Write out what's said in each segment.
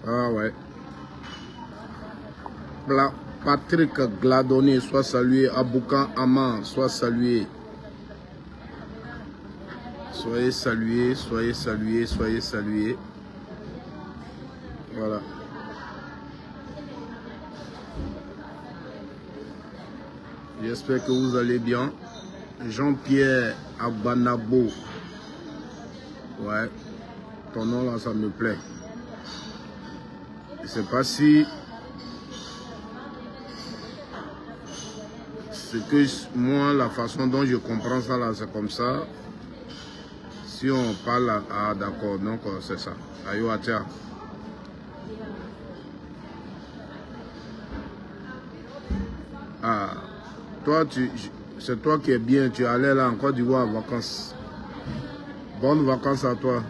Ah ouais. Patrick Gladonné, soit salué. Aboukan Aman, soit salué. Soyez salués, soyez salués, soyez salués. Voilà. J'espère que vous allez bien. Jean-Pierre Abanabo. Ouais. Ton nom là, ça me plaît. Je ne sais pas si ce que moi, la façon dont je comprends ça là, c'est comme ça. Si on parle, ah d'accord, donc c'est ça. Ayo Atia. Ah, toi, c'est toi qui es bien, tu es allé là en Côte d'Ivoire en vacances. Bonnes vacances à toi.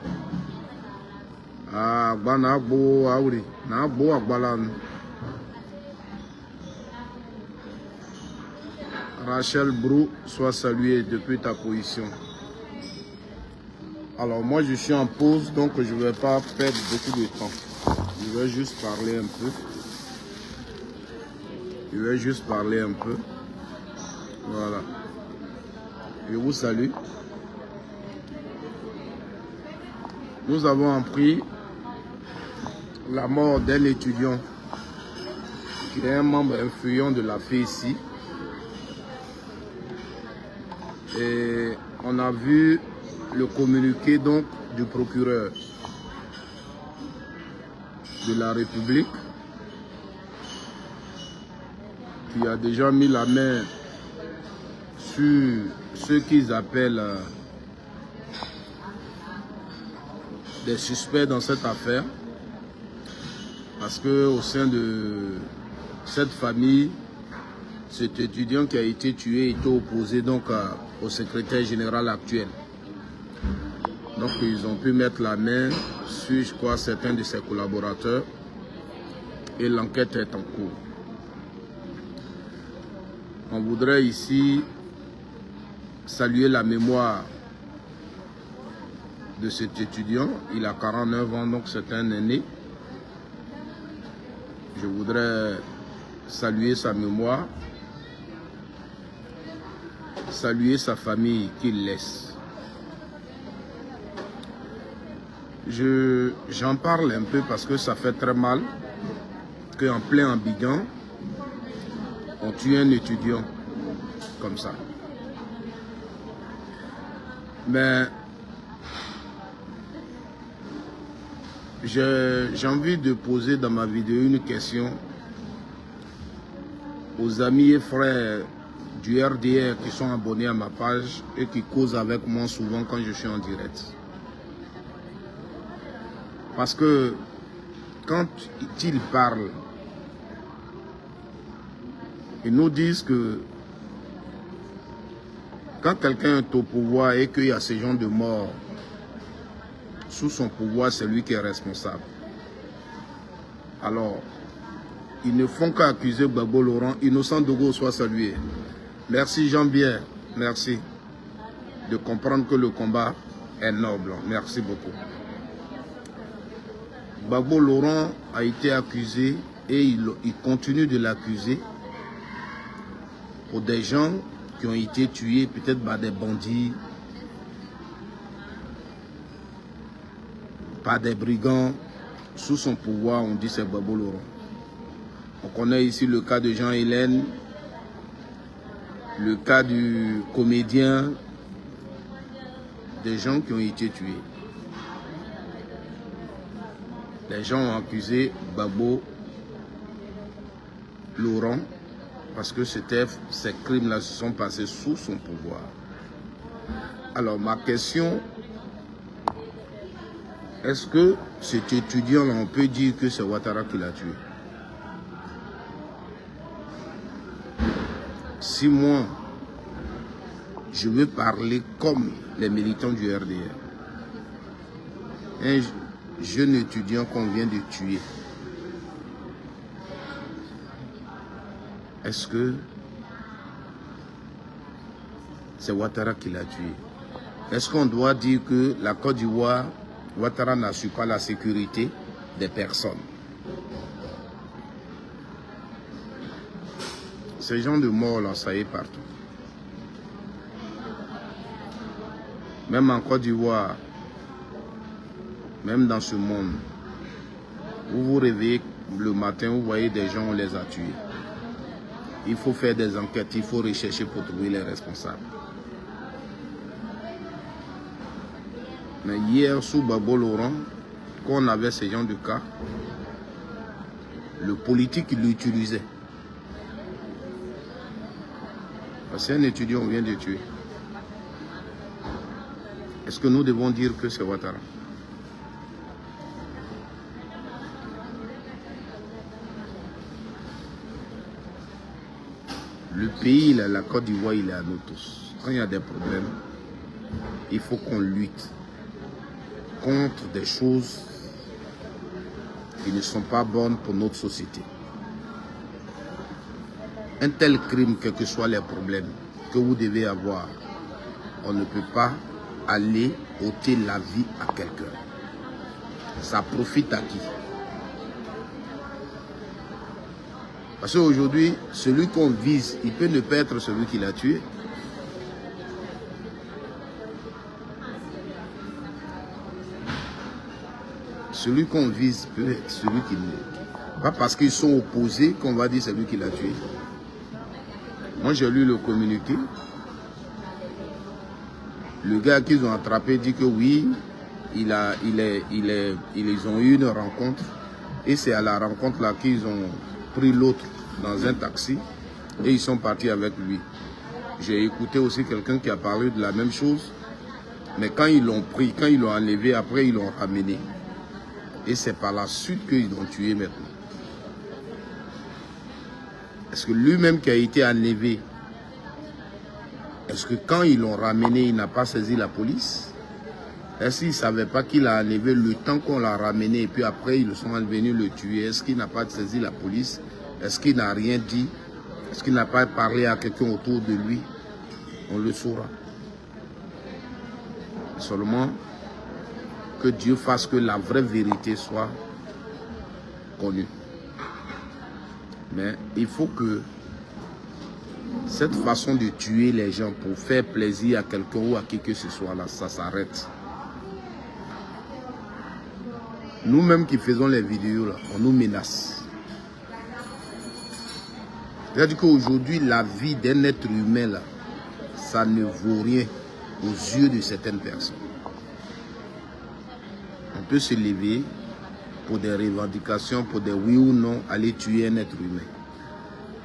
Ah, Banabo, Aouri, Nabo, Akbalan. Rachel Brou, sois saluée depuis ta position. Alors moi je suis en pause, donc je ne vais pas perdre beaucoup de temps. Je vais juste parler un peu. Je vais juste parler un peu. Voilà. Je vous salue. Nous avons appris la mort d'un étudiant qui est un membre influent de la PSI. Et on a vu le communiqué donc du procureur de la République qui a déjà mis la main sur ce qu'ils appellent des suspects dans cette affaire, parce que au sein de cette famille, cet étudiant qui a été tué était opposé donc au secrétaire général actuel. Donc ils ont pu mettre la main sur, je crois, certains de ses collaborateurs et l'enquête est en cours. On voudrait ici saluer la mémoire de cet étudiant. Il a 49 ans, donc c'est un aîné. Je voudrais saluer sa mémoire, saluer sa famille qu'il laisse. J'en parle un peu parce que ça fait très mal qu'en plein Abidjan, on tue un étudiant comme ça. Mais j'ai envie de poser dans ma vidéo une question aux amis et frères du RDR qui sont abonnés à ma page et qui causent avec moi souvent quand je suis en direct. Parce que quand ils parlent, ils nous disent que quand quelqu'un est au pouvoir et qu'il y a ce genre de mort, sous son pouvoir, c'est lui qui est responsable. Alors, ils ne font qu'accuser Gbagbo Laurent. Innocent Dogo soit salué. Merci Jean-Pierre, merci de comprendre que le combat est noble. Merci beaucoup. Gbagbo Laurent a été accusé et il continue de l'accuser pour des gens qui ont été tués peut-être par des bandits, par des brigands. Sous son pouvoir, on dit c'est Gbagbo Laurent. On connaît ici le cas de Jean-Hélène, le cas du comédien, des gens qui ont été tués. Les gens ont accusé Gbagbo Laurent parce que ces crimes-là se sont passés sous son pouvoir. Alors ma question, est-ce que cet étudiant-là, on peut dire que c'est Ouattara qui l'a tué? Si moi, je veux parler comme les militants du RDR, un jeune étudiant qu'on vient de tuer, est-ce que c'est Ouattara qui l'a tué? Est-ce qu'on doit dire que la Côte d'Ivoire Ouattara n'assure pas la sécurité des personnes. Ces gens de mort là, ça y est partout. Même en Côte d'Ivoire, même dans ce monde, vous vous réveillez le matin, vous voyez des gens, on les a tués. Il faut faire des enquêtes, il faut rechercher pour trouver les responsables. Mais hier, sous Babo Laurent, quand on avait ces gens de cas, le politique l'utilisait. Parce qu'un étudiant, on vient de tuer. Est-ce que nous devons dire que c'est Ouattara? Le pays, la Côte d'Ivoire, il est à nous tous. Quand il y a des problèmes, il faut qu'on lutte contre des choses qui ne sont pas bonnes pour notre société. Un tel crime, quels que soient les problèmes que vous devez avoir, on ne peut pas aller ôter la vie à quelqu'un. Ça profite à qui? Parce qu'aujourd'hui, celui qu'on vise, il peut ne pas être celui qui l'a tué. Celui qu'on vise peut être celui qui ne... Pas parce qu'ils sont opposés qu'on va dire celui qui l'a tué. Moi, j'ai lu le communiqué. Le gars qu'ils ont attrapé dit que oui, ils ont eu une rencontre. Et c'est à la rencontre là qu'ils ont pris l'autre dans un taxi. Et ils sont partis avec lui. J'ai écouté aussi quelqu'un qui a parlé de la même chose. Mais quand ils l'ont pris, quand ils l'ont enlevé, après ils l'ont ramené. Et c'est par la suite qu'ils l'ont tué maintenant. Est-ce que lui-même qui a été enlevé, est-ce que quand ils l'ont ramené, il n'a pas saisi la police? Est-ce qu'il ne savait pas qu'il a enlevé le temps qu'on l'a ramené et puis après ils sont venus le tuer? Est-ce qu'il n'a pas saisi la police? Est-ce qu'il n'a rien dit? Est-ce qu'il n'a pas parlé à quelqu'un autour de lui? On le saura. Seulement que Dieu fasse que la vraie vérité soit connue. Mais il faut que cette façon de tuer les gens pour faire plaisir à quelqu'un ou à qui que ce soit là, ça s'arrête. Nous-mêmes qui faisons les vidéos là, on nous menace. C'est-à-dire qu'aujourd'hui, la vie d'un être humain là, ça ne vaut rien aux yeux de certaines personnes. On peut se lever pour des revendications, pour des oui ou non, aller tuer un être humain.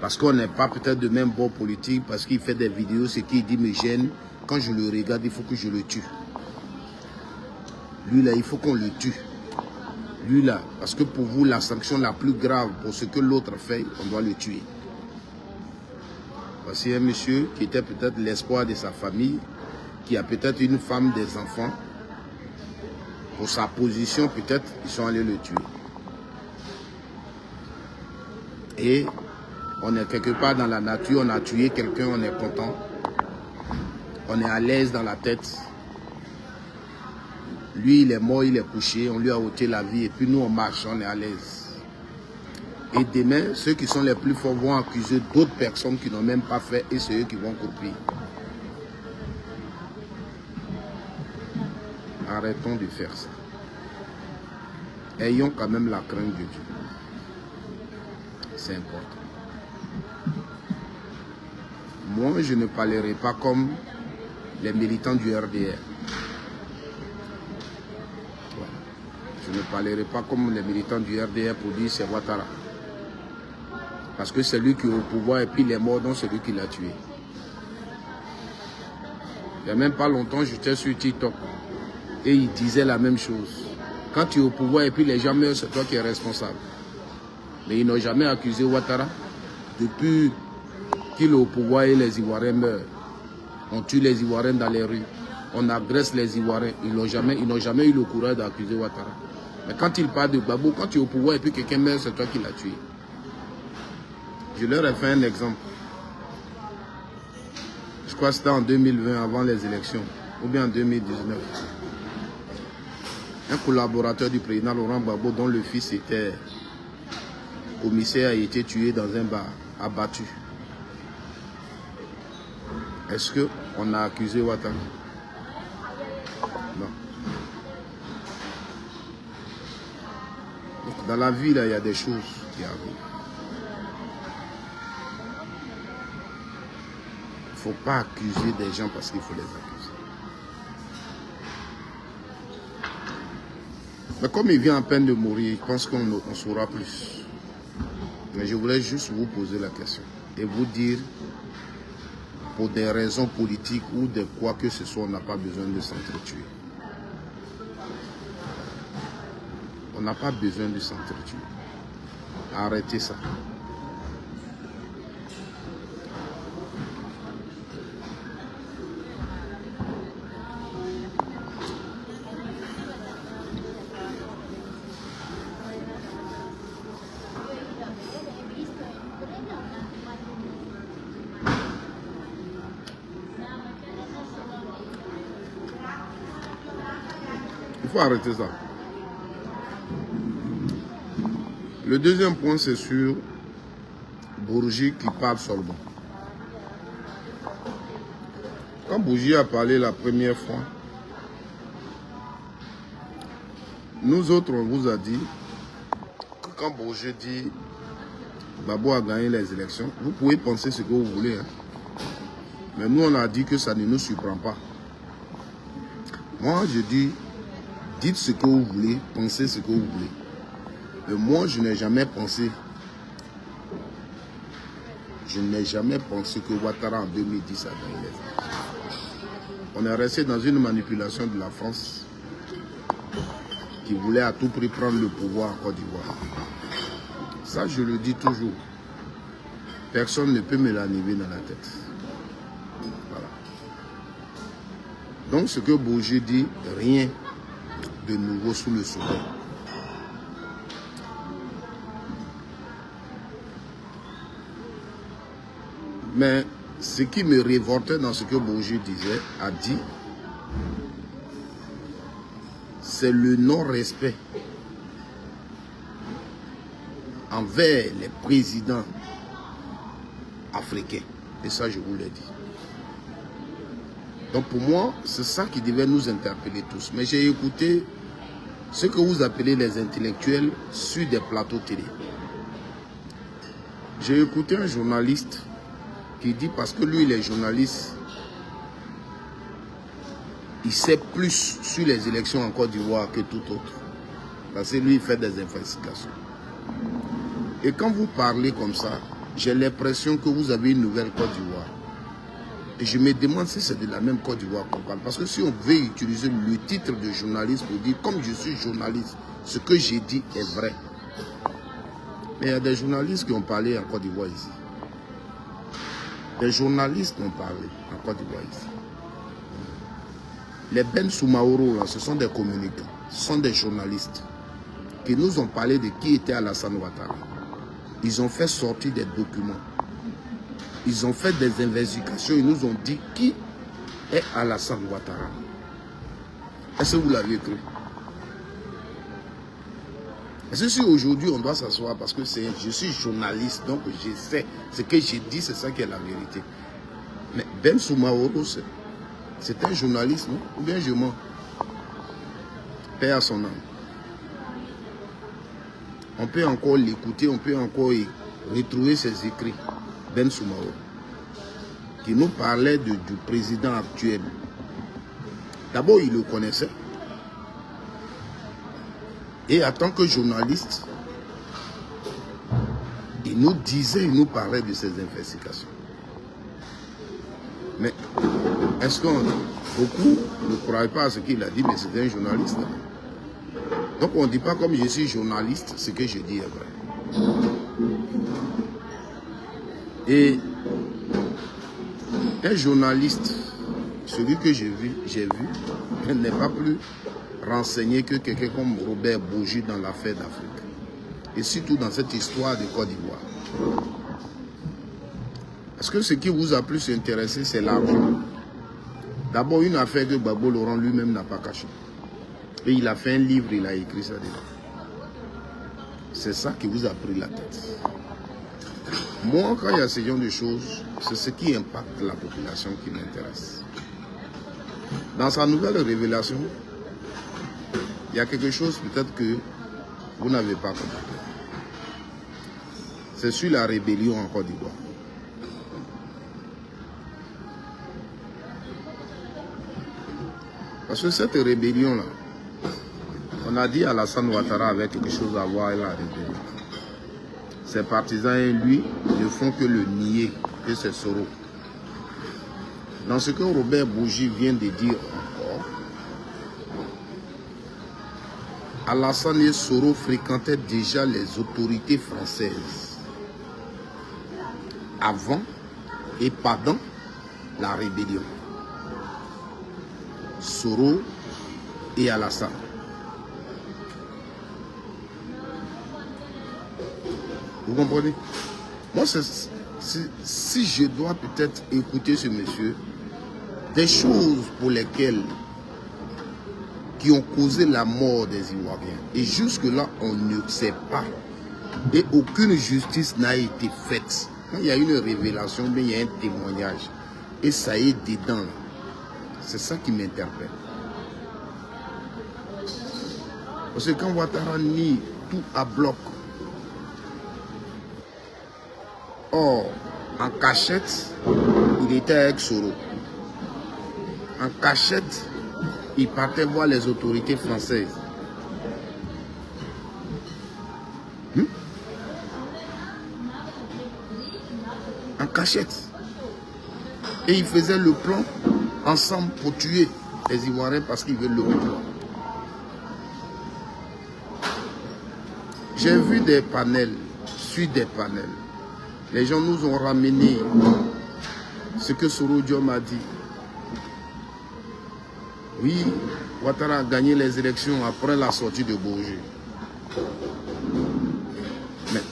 Parce qu'on n'est pas peut-être de même bord politique, parce qu'il fait des vidéos, ce qu'il dit me gêne. Quand je le regarde, il faut que je le tue. Lui là, il faut qu'on le tue. Lui là, parce que pour vous, la sanction la plus grave pour ce que l'autre fait, on doit le tuer. Voici un monsieur qui était peut-être l'espoir de sa famille, qui a peut-être une femme, des enfants. Pour sa position, peut-être, ils sont allés le tuer. Et on est quelque part dans la nature, on a tué quelqu'un, on est content. On est à l'aise dans la tête. Lui, il est mort, il est couché, on lui a ôté la vie, et puis nous, on marche, on est à l'aise. Et demain, ceux qui sont les plus forts vont accuser d'autres personnes qui n'ont même pas fait, et c'est eux qui vont copier. Arrêtons de faire ça. Ayons quand même la crainte de Dieu. C'est important. Moi, je ne parlerai pas comme les militants du RDR. Voilà. Je ne parlerai pas comme les militants du RDR pour dire c'est Ouattara. Parce que c'est lui qui est au pouvoir et puis il est mort, donc c'est lui qui l'a tué. Il n'y a même pas longtemps, j'étais sur TikTok et il disait la même chose. Quand tu es au pouvoir et puis les gens meurent, c'est toi qui es responsable. Mais ils n'ont jamais accusé Ouattara. Depuis qu'il est au pouvoir et les Ivoiriens meurent, on tue les Ivoiriens dans les rues, on agresse les Ivoiriens. Ils n'ont jamais eu le courage d'accuser Ouattara. Mais quand il parle de Gbagbo, quand tu es au pouvoir et puis quelqu'un meurt, c'est toi qui l'as tué. Je leur ai fait un exemple. Je crois que c'était en 2020, avant les élections, ou bien en 2019. un collaborateur du président Laurent Gbagbo dont le fils était commissaire a été tué dans un bar, abattu. Est-ce qu'on a accusé Ouattara? Non. Donc, dans la vie, là, il y a des choses qui arrivent. Il ne faut pas accuser des gens parce qu'il faut les accuser. Mais comme il vient en peine de mourir, je pense qu'on saura plus. Mais je voulais juste vous poser la question et vous dire, pour des raisons politiques ou de quoi que ce soit, on n'a pas besoin de s'entretuer. On n'a pas besoin de s'entretuer. Arrêtez ça. Il faut arrêter ça. Le deuxième point, c'est sur Bourgi qui parle seulement. Quand Bourgi a parlé la première fois, nous autres, on vous a dit que quand Bourgi dit Gbagbo a gagné les élections, vous pouvez penser ce que vous voulez. Hein. Mais nous, on a dit que ça ne nous surprend pas. Moi, je dis, dites ce que vous voulez, pensez ce que vous voulez. Mais moi, je n'ai jamais pensé que Ouattara en 2010 a gagné les élections. On est resté dans une manipulation de la France qui voulait à tout prix prendre le pouvoir en Côte d'Ivoire. Ça, je le dis toujours. Personne ne peut me l'enlever dans la tête. Voilà. Donc, ce que Bourgi dit, rien de nouveau sous le soleil. Mais ce qui me révoltait dans ce que Bourgi a dit, c'est le non-respect envers les présidents africains. Et ça, je vous l'ai dit. Donc pour moi, c'est ça qui devait nous interpeller tous. Mais j'ai écouté ce que vous appelez les intellectuels sur des plateaux télé. J'ai écouté un journaliste qui dit, parce que lui, il est journaliste, il sait plus sur les élections en Côte d'Ivoire que tout autre. Parce que lui, il fait des investigations. Et quand vous parlez comme ça, j'ai l'impression que vous avez une nouvelle Côte d'Ivoire. Et je me demande si c'est de la même Côte d'Ivoire qu'on parle. Parce que si on veut utiliser le titre de journaliste pour dire, comme je suis journaliste, ce que j'ai dit est vrai. Mais il y a des journalistes qui ont parlé en Côte d'Ivoire ici. Des journalistes ont parlé en Côte d'Ivoire ici. Les Ben Soumaoro, là, ce sont des communicants, ce sont des journalistes qui nous ont parlé de qui était Alassane Ouattara. Ils ont fait sortir des documents. Ils ont fait des investigations. Ils nous ont dit qui est Alassane Ouattara. Est-ce que vous l'avez cru? Est-ce que si aujourd'hui on doit s'asseoir parce que je suis journaliste, donc je sais ce que j'ai dit, c'est ça qui est la vérité. Mais Ben Soumaoro, c'est un journaliste, non? Ou bien je mens? Paix à son âme. On peut encore l'écouter, on peut encore retrouver ses écrits. Ben Soumaoro, qui nous parlait du président actuel. D'abord, il le connaissait. Et en tant que journaliste, il nous disait, il nous parlait de ses investigations. Mais est-ce qu'on, beaucoup ne croient pas à ce qu'il a dit, mais c'était un journaliste. Donc on ne dit pas comme je suis journaliste, ce que je dis est vrai. Et un journaliste, celui que j'ai vu, n'est pas plus renseigné que quelqu'un comme Robert Bourgi dans l'affaire d'Afrique. Et surtout dans cette histoire de Côte d'Ivoire. Parce que ce qui vous a plus intéressé, c'est l'argent. D'abord, une affaire que Gbagbo Laurent lui-même n'a pas cachée. Et il a fait un livre, il a écrit ça dedans. C'est ça qui vous a pris la tête. Moi, quand il y a ce genre de choses, c'est ce qui impacte la population qui m'intéresse. Dans sa nouvelle révélation, il y a quelque chose peut-être que vous n'avez pas compris. C'est sur la rébellion en Côte d'Ivoire. Parce que cette rébellion-là, on a dit Alassane Ouattara avait quelque chose à voir avec la rébellion. Ses partisans et lui ne font que le nier, que c'est Soro. Dans ce que Robert Bourgi vient de dire encore, Alassane et Soro fréquentaient déjà les autorités françaises avant et pendant la rébellion. Soro et Alassane. Vous comprenez? Moi, si je dois peut-être écouter ce monsieur, des choses pour lesquelles qui ont causé la mort des Ivoiriens. Et jusque-là, on ne sait pas. Et aucune justice n'a été faite. Quand il y a une révélation, mais il y a un témoignage. Et ça est dedans. C'est ça qui m'interpelle. Parce que quand Ouattara nie tout à bloc, or, en cachette, il était avec Soro. En cachette, il partait voir les autorités françaises. En cachette. Et ils faisaient le plan ensemble pour tuer les Ivoiriens parce qu'ils veulent le pouvoir. J'ai vu des panels, sur des panels. Les gens nous ont ramené ce que Soro Diom a dit. Oui, Ouattara a gagné les élections après la sortie de Bourgi. Mais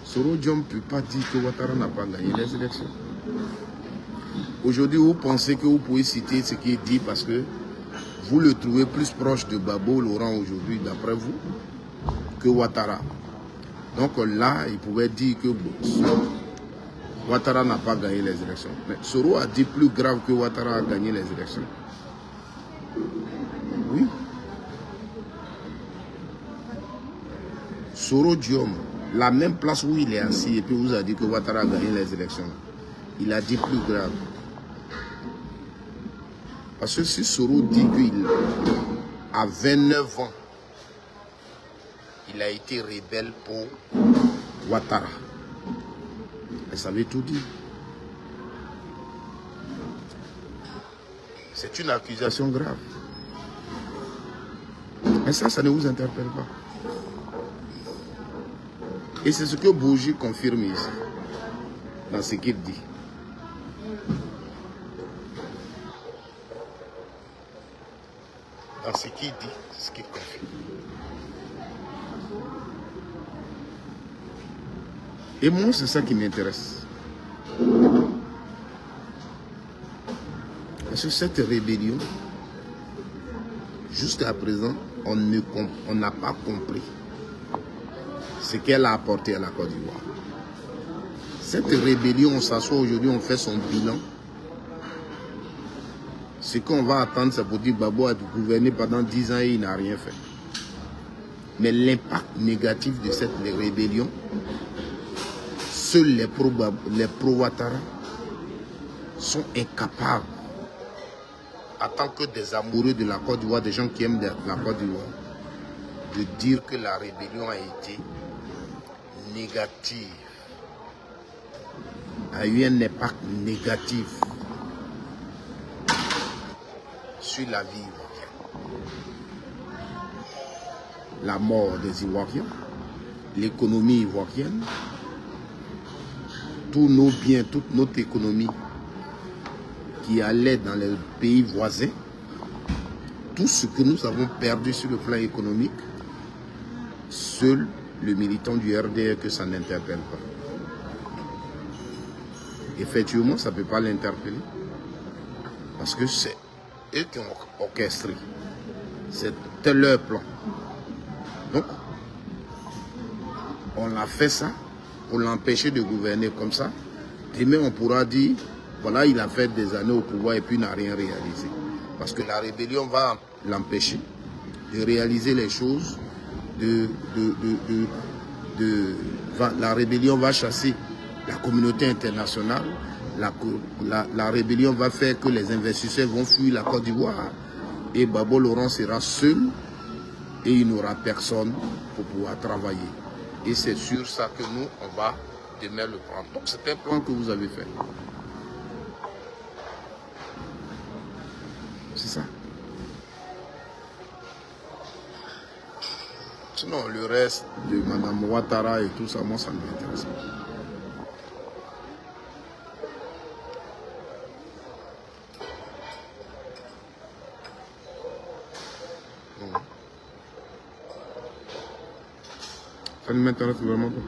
Soro Diom ne peut pas dire que Ouattara n'a pas gagné les élections. Aujourd'hui, vous pensez que vous pouvez citer ce qui est dit parce que vous le trouvez plus proche de Babo Laurent aujourd'hui, d'après vous, que Ouattara. Donc là, il pouvait dire que Ouattara n'a pas gagné les élections. Mais Soro a dit plus grave que Ouattara a gagné les élections. Oui. Soro Diom, la même place où il est assis, et puis vous a dit que Ouattara a gagné les élections. Il a dit plus grave. Parce que si Soro dit qu'il a 29 ans, il a été rebelle pour Ouattara. Elle savait tout dire. C'est une accusation grave. Mais ça ne vous interpelle pas. Et c'est ce que Bourgi confirme ici, dans ce qu'il dit. Dans ce qu'il dit, c'est ce qu'il confirme. Et moi, c'est ça qui m'intéresse. Parce que cette rébellion, jusqu'à présent, on n'a pas compris ce qu'elle a apporté à la Côte d'Ivoire. Cette rébellion, on s'assoit aujourd'hui, on fait son bilan. Ce qu'on va attendre, c'est pour dire Babo a gouverné pendant 10 ans et il n'a rien fait. Mais l'impact négatif de cette rébellion, seuls les pro-Ouattara sont incapables, en tant que des amoureux de la Côte d'Ivoire, des gens qui aiment la Côte d'Ivoire, de dire que la rébellion a été négative, a eu un impact négatif sur la vie ivoirienne. La mort des Ivoiriens, l'économie ivoirienne, tous nos biens, toute notre économie qui allait dans les pays voisins, tout ce que nous avons perdu sur le plan économique, seul le militant du RDR que ça n'interpelle pas. Effectivement, ça ne peut pas l'interpeller. Parce que c'est eux qui ont orchestré. C'était leur plan. Donc, on a fait ça pour l'empêcher de gouverner comme ça. Demain, on pourra dire, voilà, il a fait des années au pouvoir et puis n'a rien réalisé. Parce que la rébellion va l'empêcher de réaliser les choses. La rébellion va chasser la communauté internationale. La rébellion va faire que les investisseurs vont fuir la Côte d'Ivoire. Et Gbagbo Laurent sera seul et il n'aura personne pour pouvoir travailler. Et c'est sur ça que nous, on va demain le prendre. Donc c'est un plan que vous avez fait. C'est ça. Sinon, le reste de Mme Ouattara et tout ça, moi, ça ne m'intéresse pas. Ça ne m'intéresse vraiment pas.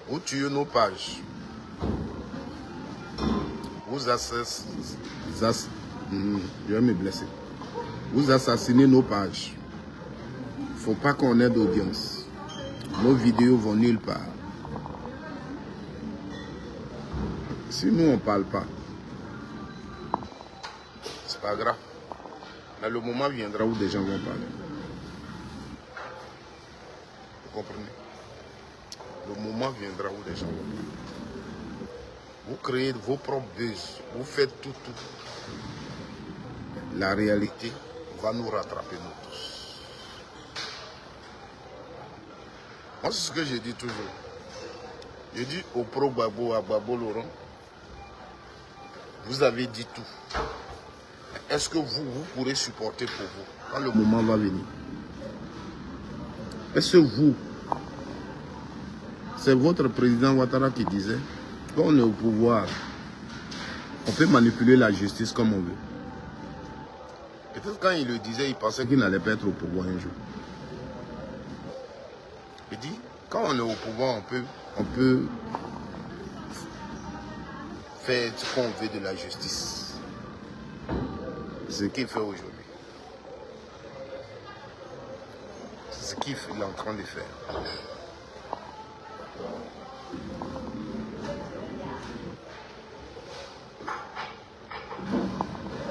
Vous tuez nos pages. Vous assassinez. Je vais me blesser. Vous assassinez nos pages. Il ne faut pas qu'on ait d'audience. Nos vidéos vont nulle part. Si nous, on ne parle pas, c'est pas grave. Mais le moment viendra où des gens vont parler. Vous comprenez? Le moment viendra où des gens vont parler. Vous créez vos propres buzz. Vous faites tout. La réalité va nous rattraper, nous tous. Moi, c'est ce que je dis toujours. Je dis au pro-Gbagbo, à Gbagbo Laurent, vous avez dit tout. Est-ce que vous pourrez supporter pour vous quand le moment va venir? Est-ce que vous, c'est votre président Ouattara qui disait, quand on est au pouvoir, on peut manipuler la justice comme on veut. Peut-être quand il le disait, il pensait qu'il n'allait pas être au pouvoir un jour. Il dit, quand on est au pouvoir, on peut faire ce qu'on veut de la justice. C'est ce qu'il fait aujourd'hui. C'est ce qu'il est en train de faire.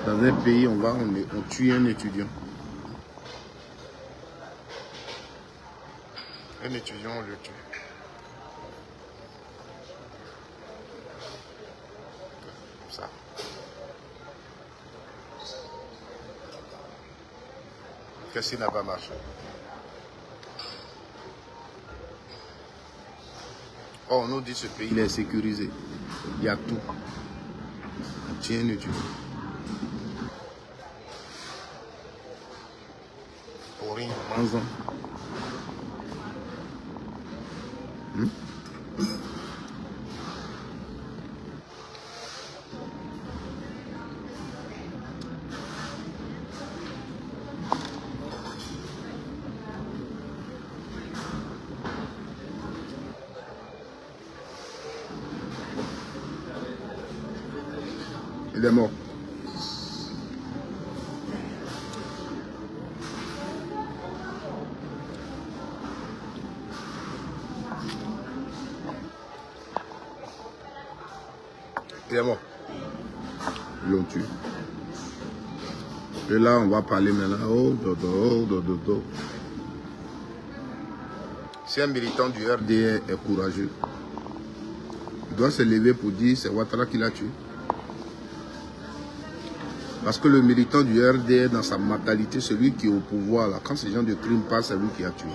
Dans un pays, on tue un étudiant. Un étudiant, on le tue. Comme ça. Qu'est-ce qui n'a pas marché? Oh, on nous dit que ce pays il est sécurisé. Il y a tout. On tient un étudiant. Pour rien. 11 ans. Il est mort. Il est mort. Ils l'ont tué. Et là, on va parler maintenant. Oh, dodo. Si un militant du RDR est courageux, il doit se lever pour dire c'est Ouattara qui l'a tué. Parce que le militant du RDR, dans sa mentalité, celui qui est au pouvoir, là, quand ces gens de crime passent, c'est lui qui a tué.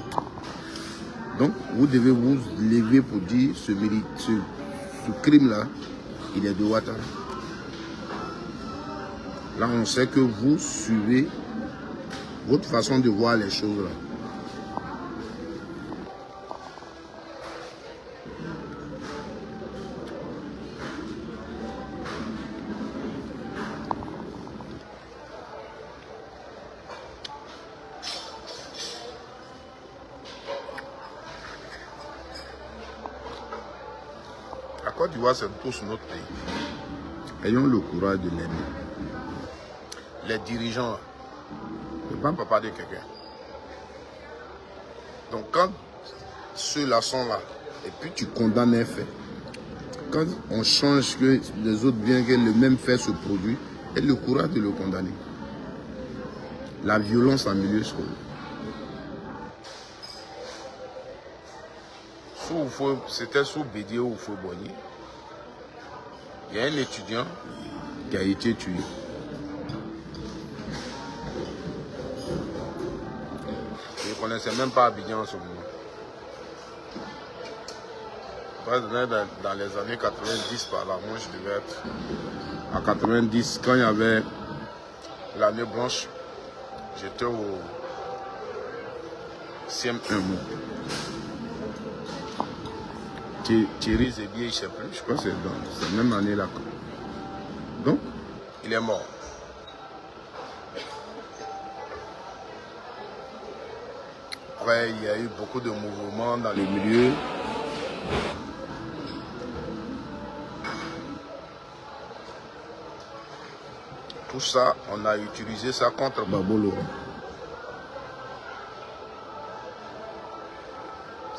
Donc, vous devez vous lever pour dire ce crime-là, il est de Ouattara. Là, on sait que vous suivez votre façon de voir les choses là. La Côte d'Ivoire, c'est tous notre pays. Ayons le courage de l'aimer. Les dirigeants ne peuvent pas parler de quelqu'un. Donc quand ceux-là sont là, et puis tu condamnes un fait, quand on change que les autres viennent que le même fait se produit, et le courage de le condamner. La violence en milieu scolaire. C'était sous Bédié ou Fouet-Boigny. Il y a un étudiant qui a été tué. Je ne connaissais même pas Abidjan en ce moment. Dans les années 90, par là, moi je devais être à 90, quand il y avait l'année blanche, j'étais au CM1. Thierry Zébier, je ne sais plus, je crois que c'est dans cette même année-là. Donc, il est mort. Après, il y a eu beaucoup de mouvements dans les milieux. Tout ça, on a utilisé ça contre Babolo.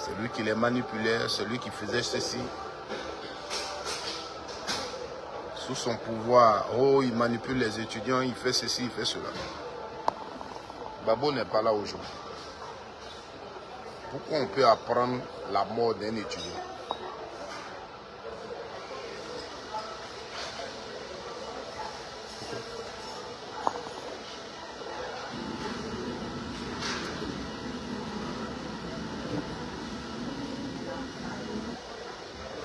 C'est lui qui les manipulait, c'est lui qui faisait ceci. Sous son pouvoir, oh, il manipule les étudiants, il fait ceci, il fait cela. Babo n'est pas là aujourd'hui. Pourquoi on peut apprendre la mort d'un étudiant?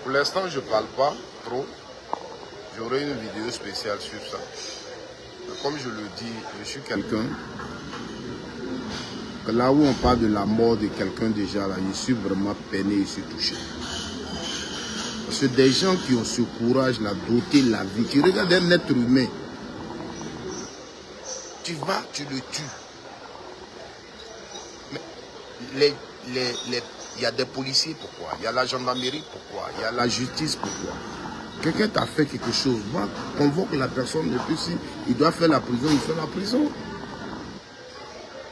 Pour l'instant, je ne parle pas trop. J'aurai une vidéo spéciale sur ça. Mais comme je le dis, je suis quelqu'un que là où on parle de la mort de quelqu'un déjà, là, je suis vraiment peiné, je suis touché. Parce que des gens qui ont ce courage, la doter la vie, tu regardes un être humain, tu vas, tu le tues. Mais il y a des policiers, pourquoi? Il y a la gendarmerie, pourquoi? Il y a la justice, pourquoi? Quelqu'un t'a fait quelque chose, va, convoque la personne, et puis si il doit faire la prison, il fait la prison.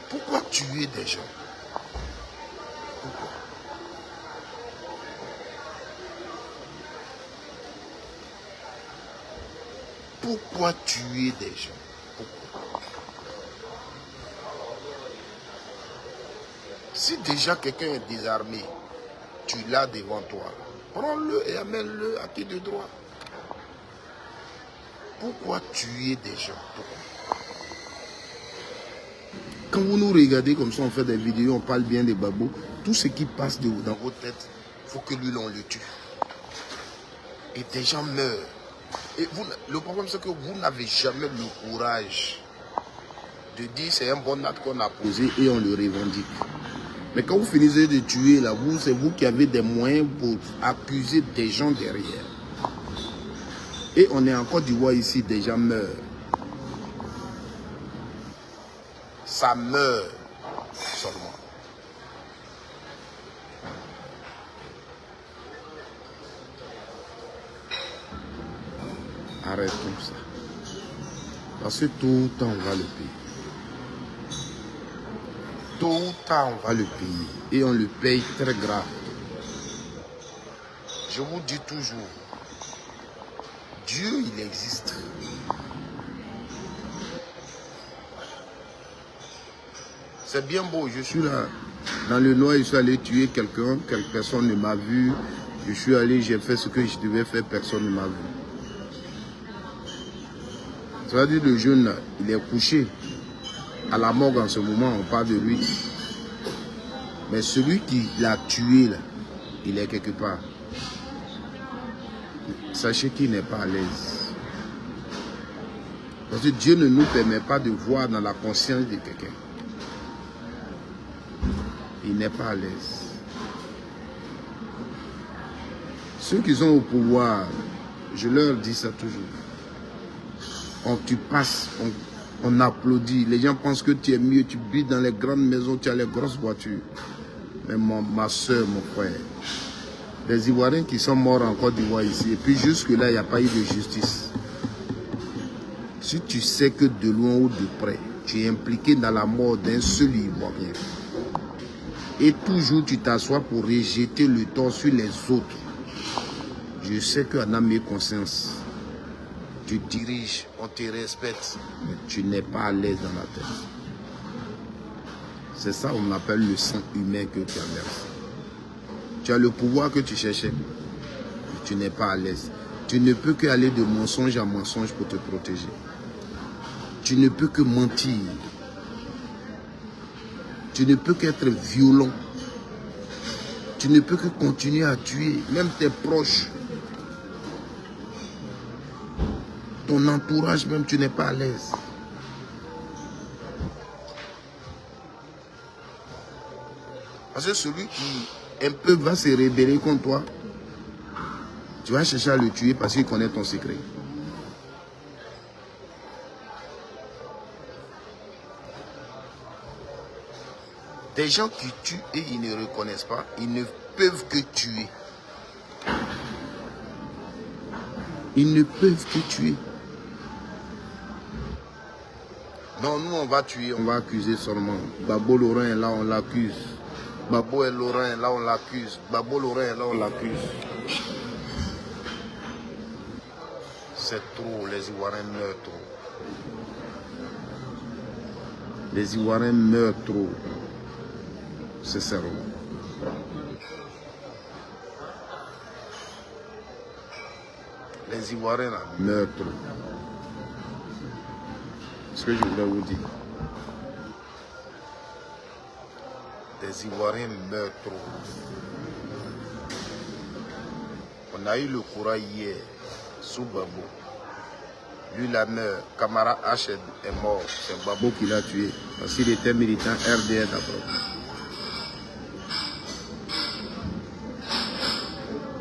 Pourquoi tuer des gens? Pourquoi? Pourquoi tuer des gens? Pourquoi? Si déjà quelqu'un est désarmé, tu l'as devant toi, prends-le et amène-le à qui de droit. Pourquoi tuer des gens? Pourquoi? Quand vous nous regardez comme ça, on fait des vidéos, on parle bien des babos, tout ce qui passe dans vos têtes, il faut que lui, l'on le tue. Et des gens meurent. Et vous, le problème, c'est que vous n'avez jamais le courage de dire c'est un bon acte qu'on a posé et on le revendique. Mais quand vous finissez de tuer, là, c'est vous qui avez des moyens pour accuser des gens derrière. Et on est en Côte d'Ivoire ici, des gens meurent. Ça meurt seulement. Arrêtons ça. Parce que tôt ou tard, on va le payer. Tôt ou tard, on va le payer. Et on le paye très grave. Je vous dis toujours, Dieu, il existe. C'est bien beau, je suis là. Dans le noir, je suis allé tuer quelqu'un, personne ne m'a vu. Je suis allé, j'ai fait ce que je devais faire, personne ne m'a vu. Ça veut dire le jeune, là, il est couché à la morgue en ce moment, on parle de lui. Mais celui qui l'a tué, là, il est quelque part. Sachez qu'il n'est pas à l'aise. Parce que Dieu ne nous permet pas de voir dans la conscience de quelqu'un. Il n'est pas à l'aise. Ceux qui sont au pouvoir, je leur dis ça toujours. Tu passes, on applaudit. Les gens pensent que tu es mieux, tu vis dans les grandes maisons, tu as les grosses voitures. Mais ma soeur, mon frère, Des Ivoiriens qui sont morts en Côte d'Ivoire ici. Et puis jusque-là, il n'y a pas eu de justice. Si tu sais que de loin ou de près, tu es impliqué dans la mort d'un seul Ivoirien, et toujours tu t'assois pour rejeter le tort sur les autres, je sais qu'en âme et conscience, tu diriges, on te respecte, mais tu n'es pas à l'aise dans la tête. C'est ça qu'on appelle le sang humain que tu as versé. Tu as le pouvoir que tu cherchais, mais tu n'es pas à l'aise. Tu ne peux qu'aller de mensonge à mensonge pour te protéger. Tu ne peux que mentir. Tu ne peux qu'être violent. Tu ne peux que continuer à tuer, même tes proches. Ton entourage même, tu n'es pas à l'aise. Parce que celui qui un peu va se rébeller contre toi, tu vas chercher à le tuer parce qu'il connaît ton secret. Des gens qui tuent et ils ne reconnaissent pas, ils ne peuvent que tuer. Ils ne peuvent que tuer. Non, nous on va tuer, on va accuser seulement. Babo Laurent est là, on l'accuse. Babo et Laurent est là, on l'accuse. Babo Laurent est là, on l'accuse. C'est trop, les Ivoiriens meurent trop. Les Ivoiriens meurent trop. Sincèrement. Les Ivoiriens là, meurent trop. Ce que je voulais vous dire. Les Ivoiriens meurent trop. On a eu le courage hier, sous Babo. Lui, la mère, Camara H est mort. C'est Babo qui l'a tué. Parce qu'il était militant RDR d'abord.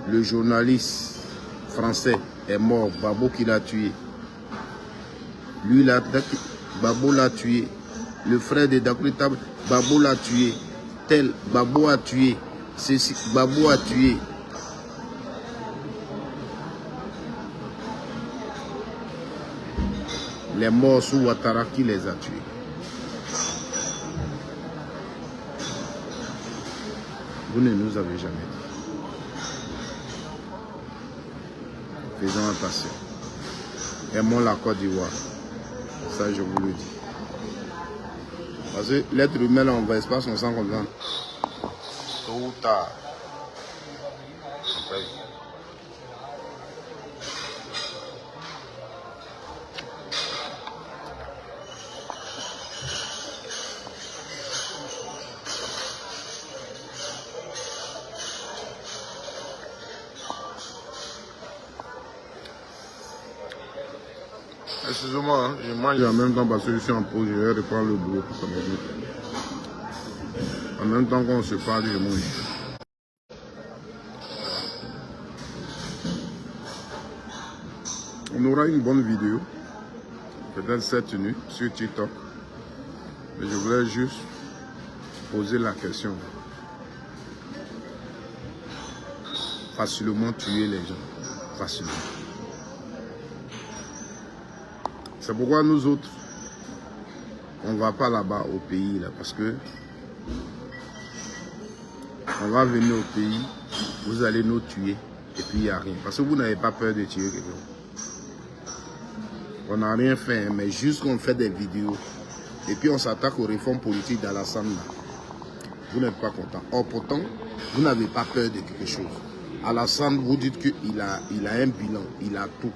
Le journaliste français est mort. Babo qui l'a tué. Lui, Babo l'a tué. Le frère de Dakuta, Babo l'a tué. Tel, Babo a tué. Ceci, Babo a tué. Les morts sous Ouattara, qui les a tués? Vous ne nous avez jamais dit. Faisons attention. Aimons la Côte d'Ivoire. Ça, je vous le dis. Parce que l'être humain, on ne va pas son sang comme ça. Tôt ou tard. Après. Excusez-moi, hein, je mange en même temps parce que je suis en pause, je vais reprendre le boulot pour samedi. En même temps qu'on se parle, je mange. On aura une bonne vidéo, peut-être cette nuit, sur TikTok. Mais je voulais juste poser la question. Facilement tuer les gens. Facilement. C'est pourquoi nous autres, on ne va pas là-bas au pays, là, parce que on va venir au pays, vous allez nous tuer, et puis il n'y a rien. Parce que vous n'avez pas peur de tuer quelqu'un. On n'a rien fait, mais juste qu'on fait des vidéos, et puis on s'attaque aux réformes politiques d'Alassane. Vous n'êtes pas content. Or, pourtant, vous n'avez pas peur de quelque chose. Alassane, vous dites qu'il a un bilan, il a tout.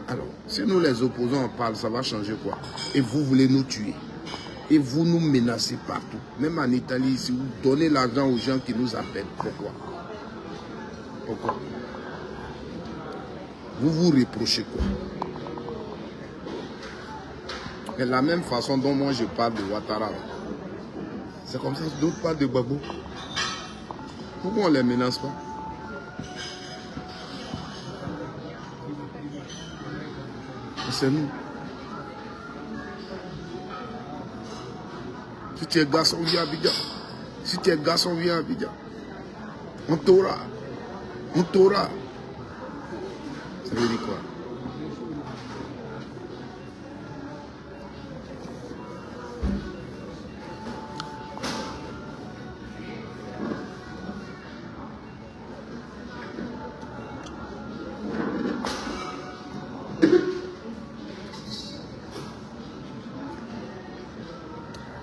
Alors, si nous les opposants en parlent, ça va changer quoi? Et vous voulez nous tuer. Et vous nous menacez partout. Même en Italie, si vous donnez l'argent aux gens qui nous appellent. Pourquoi? Pourquoi? Vous vous reprochez quoi? Mais la même façon dont moi je parle de Ouattara, c'est comme ça que d'autres parlent de Babo. Pourquoi on ne les menace pas? C'est nous. Si tu es garçon, viens à Abidjan. Si tu es garçon, viens à Abidjan. On t'aura. On t'aura. Ça veut dire quoi?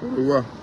Au revoir.